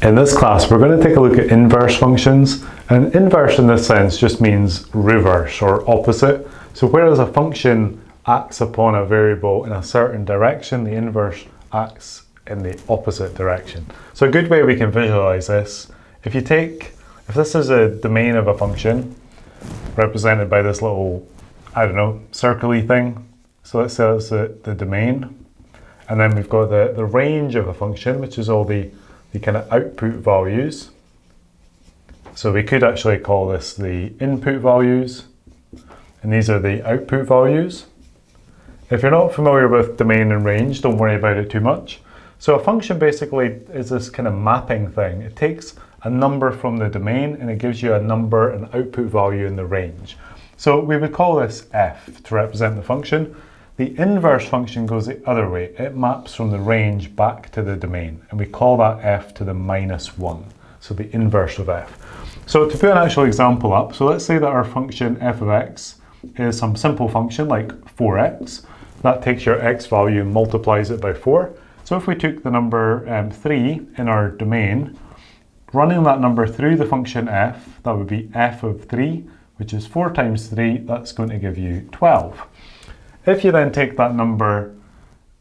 In this class, we're going to take a look at inverse functions, and inverse in this sense just means reverse or opposite. So whereas a function acts upon a variable in a certain direction, the inverse acts in the opposite direction. So a good way we can visualize this, if this is a domain of a function represented by this little, circly thing. So let's say that's the domain. And then we've got the range of a function, which is all the kind of output values. So we could actually call this the input values, and these are the output values. If you're not familiar with domain and range, don't worry about it too much. So a function basically is this kind of mapping thing. It takes a number from the domain and it gives you a number, an output value in the range. So we would call this f to represent the function. The inverse function goes the other way. It maps from the range back to the domain, and we call that f to the -1. So the inverse of f. So to put an actual example up, so let's say that our function f of x is some simple function like 4x. That takes your x value and multiplies it by 4. So if we took the number 3 in our domain, running that number through the function f, that would be f of 3, which is 4 times 3, that's going to give you 12. If you then take that number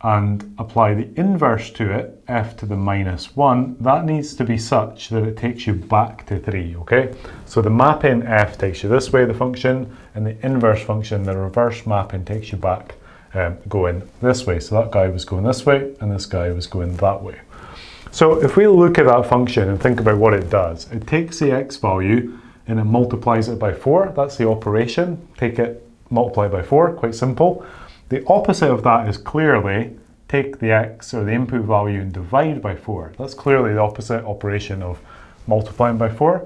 and apply the inverse to it, f to the -1, that needs to be such that it takes you back to 3, okay? So the mapping f takes you this way, the function, and the inverse function, the reverse mapping, takes you back going this way. So that guy was going this way, and this guy was going that way. So if we look at that function and think about what it does, it takes the x value and it multiplies it by 4. That's the operation. Take it, multiply by 4, quite simple. The opposite of that is clearly take the x or the input value and divide by 4. That's clearly the opposite operation of multiplying by 4.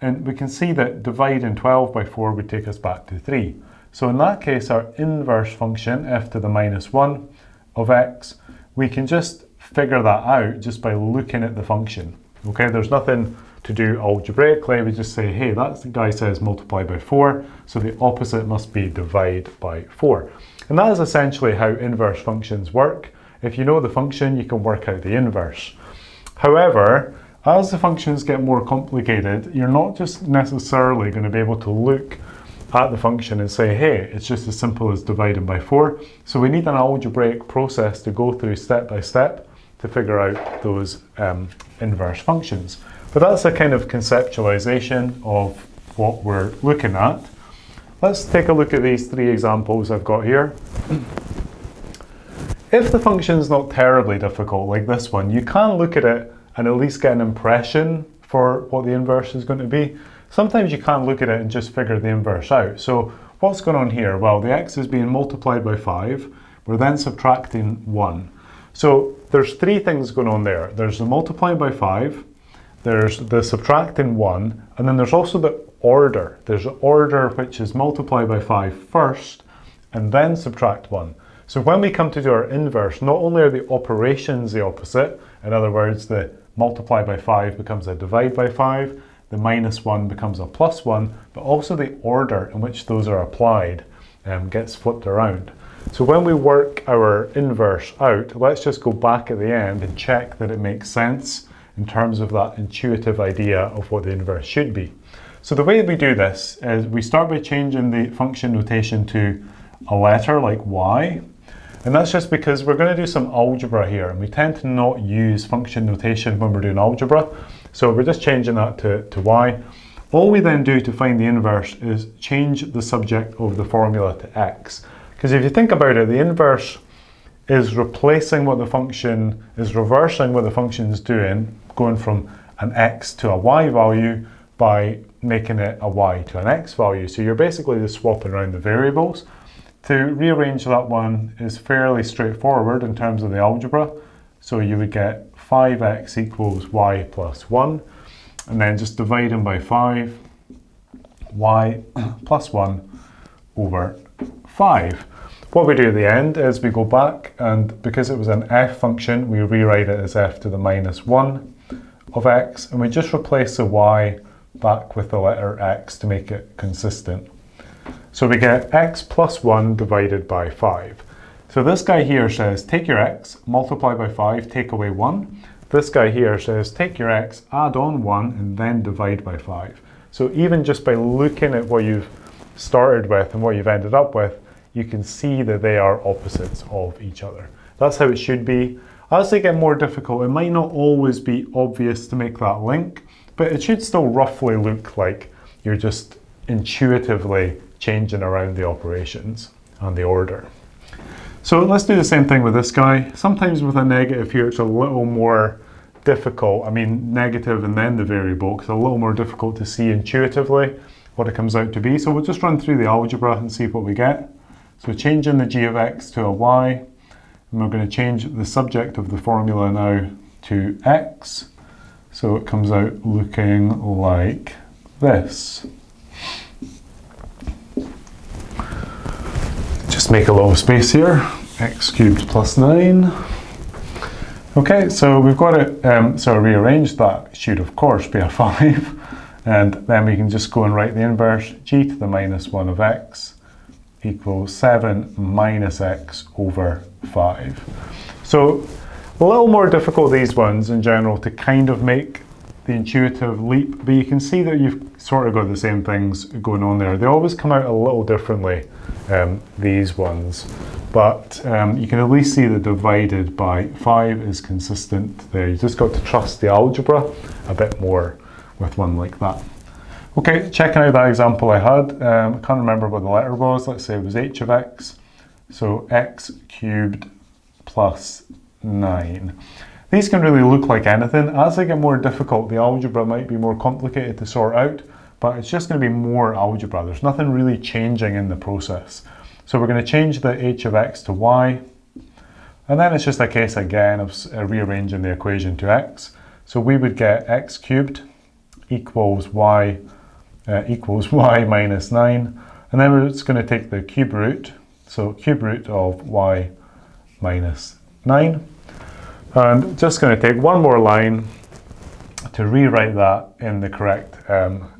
And we can see that dividing 12 by 4 would take us back to 3. So in that case, our inverse function, f to the -1 of x, we can just figure that out just by looking at the function. Okay, there's nothing to do algebraically. We just say, hey, that guy says multiply by 4, so the opposite must be divide by 4. And that is essentially how inverse functions work. If you know the function, you can work out the inverse. However, as the functions get more complicated, you're not just necessarily going to be able to look at the function and say, hey, it's just as simple as dividing by 4. So we need an algebraic process to go through step by step to figure out those inverse functions. But that's a kind of conceptualization of what we're looking at. Let's take a look at these 3 examples I've got here. If the function's not terribly difficult, like this one, you can look at it and at least get an impression for what the inverse is going to be. Sometimes you can look at it and just figure the inverse out. So what's going on here? Well, the x is being multiplied by 5. We're then subtracting 1. So there's 3 things going on there. There's the multiplying by 5, there's the subtracting 1, and then there's also the order. There's the order which is multiply by 5 first, and then subtract 1. So when we come to do our inverse, not only are the operations the opposite, in other words, the multiply by 5 becomes a divide by 5, the -1 becomes a +1, but also the order in which those are applied gets flipped around. So when we work our inverse out, let's just go back at the end and check that it makes sense in terms of that intuitive idea of what the inverse should be. So the way we do this is we start by changing the function notation to a letter like y. And that's just because we're going to do some algebra here, and we tend to not use function notation when we're doing algebra. So we're just changing that to y. All we then do to find the inverse is change the subject of the formula to x. Because if you think about it, the inverse is replacing what the function is, reversing what the function is doing, going from an x to a y value by making it a y to an x value. So you're basically just swapping around the variables. To rearrange that one is fairly straightforward in terms of the algebra. So you would get 5x equals y plus 1, and then just dividing by 5, y plus 1 over 5. What we do at the end is we go back, and because it was an f function, we rewrite it as f to the -1 of x, and we just replace the y back with the letter x to make it consistent. So we get x plus 1 divided by 5. So this guy here says take your x, multiply by 5, take away 1. This guy here says take your x, add on 1, and then divide by 5. So even just by looking at what you've started with and what you've ended up with, you can see that they are opposites of each other. That's how it should be. As they get more difficult, it might not always be obvious to make that link, but it should still roughly look like you're just intuitively changing around the operations and the order. So let's do the same thing with this guy. Sometimes with a negative here, it's a little more difficult. I mean, negative and then the variable, because it's a little more difficult to see intuitively what it comes out to be. So we'll just run through the algebra and see what we get. So changing the g of x to a y, and we're going to change the subject of the formula now to x. So it comes out looking like this. Just make a little space here, x cubed plus 9. Okay, so we've got it so rearranged. That should of course be a 5, and then we can just go and write the inverse. G to the minus 1 of x equals 7 minus x over 5. So a little more difficult, these ones in general, to kind of make the intuitive leap, but you can see that you've sort of got the same things going on there. They always come out a little differently, these ones, but you can at least see that divided by 5 is consistent there. You just got to trust the algebra a bit more with one like that. Okay, checking out that example I had, I can't remember what the letter was. Let's say it was h of x, so x cubed plus 9. These can really look like anything. As they get more difficult, the algebra might be more complicated to sort out, but it's just going to be more algebra. There's nothing really changing in the process. So we're going to change the h of x to y, and then it's just a case again of rearranging the equation to x. So we would get x cubed equals y minus 9, and then we're just going to take the cube root, so cube root of y minus 9. And just going to take one more line to rewrite that in the correct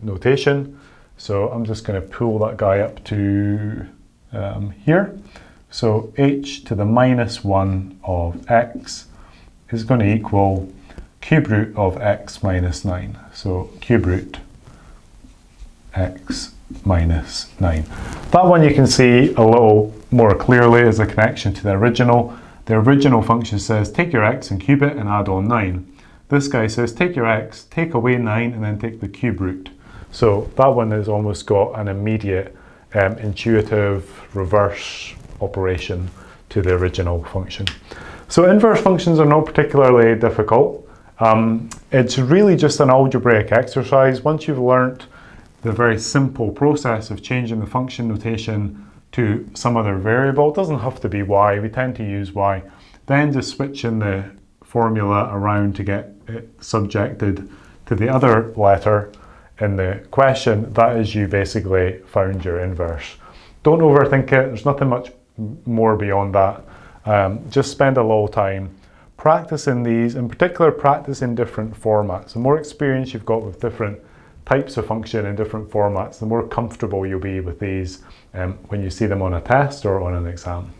notation. So I'm just going to pull that guy up to here. So h to the minus 1 of x is going to equal cube root of x minus 9. So cube root x minus 9. That one you can see a little more clearly as a connection to the original. The original function says take your x and cube it and add on 9. This guy says take your x, take away 9, and then take the cube root. So that one has almost got an immediate intuitive reverse operation to the original function. So inverse functions are not particularly difficult. It's really just an algebraic exercise. Once you've learnt the very simple process of changing the function notation to some other variable, it doesn't have to be y, we tend to use y, then just switching the formula around to get it subjected to the other letter in the question, that is, you basically found your inverse. Don't overthink it, there's nothing much more beyond that. Just spend a little time practicing these, in particular practice in different formats. The more experience you've got with different types of function in different formats, the more comfortable you'll be with these when you see them on a test or on an exam.